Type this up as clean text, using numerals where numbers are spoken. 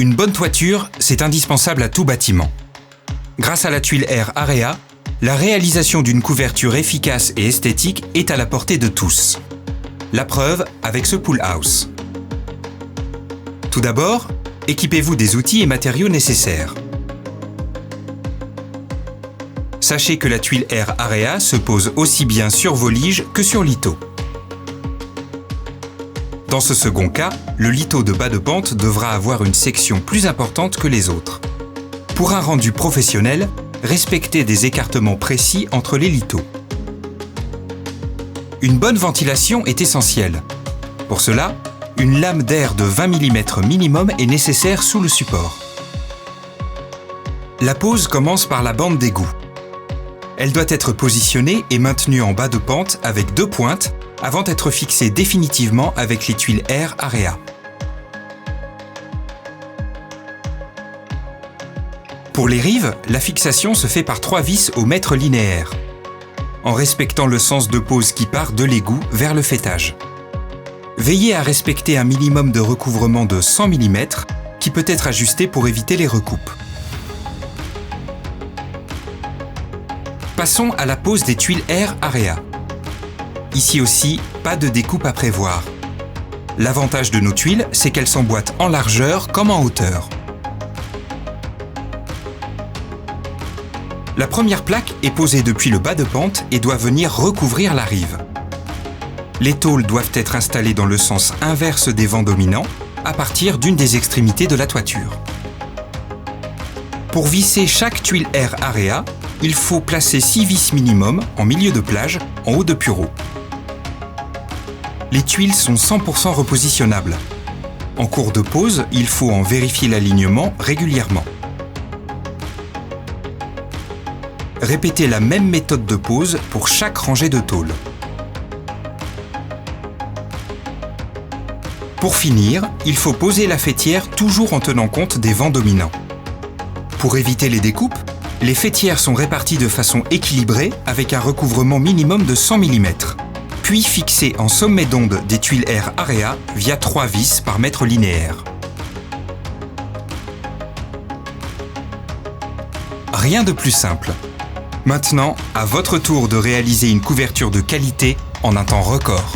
Une bonne toiture, c'est indispensable à tout bâtiment. Grâce à la tuile Air Area, la réalisation d'une couverture efficace et esthétique est à la portée de tous. La preuve avec ce Pool House. Tout d'abord, équipez-vous des outils et matériaux nécessaires. Sachez que la tuile Air Area se pose aussi bien sur vos liges que sur lito. Dans ce second cas, le lito de bas de pente devra avoir une section plus importante que les autres. Pour un rendu professionnel, respectez des écartements précis entre les litos. Une bonne ventilation est essentielle. Pour cela, une lame d'air de 20 mm minimum est nécessaire sous le support. La pose commence par la bande d'égout. Elle doit être positionnée et maintenue en bas de pente avec 2 pointes avant d'être fixée définitivement avec les tuiles Air Area. Pour les rives, la fixation se fait par 3 vis au mètre linéaire, en respectant le sens de pose qui part de l'égout vers le faîtage. Veillez à respecter un minimum de recouvrement de 100 mm qui peut être ajusté pour éviter les recoupes. Passons à la pose des tuiles Air Area. Ici aussi, pas de découpe à prévoir. L'avantage de nos tuiles, c'est qu'elles s'emboîtent en largeur comme en hauteur. La première plaque est posée depuis le bas de pente et doit venir recouvrir la rive. Les tôles doivent être installées dans le sens inverse des vents dominants, à partir d'une des extrémités de la toiture. Pour visser chaque tuile Air Area, il faut placer 6 vis minimum en milieu de plage, en haut de pureau. Les tuiles sont 100% repositionnables. En cours de pose, il faut en vérifier l'alignement régulièrement. Répétez la même méthode de pose pour chaque rangée de tôles. Pour finir, il faut poser la faîtière toujours en tenant compte des vents dominants. Pour éviter les découpes, les faîtières sont réparties de façon équilibrée avec un recouvrement minimum de 100 mm, puis fixées en sommet d'onde des tuiles Air Area via 3 vis par mètre linéaire. Rien de plus simple. Maintenant, à votre tour de réaliser une couverture de qualité en un temps record.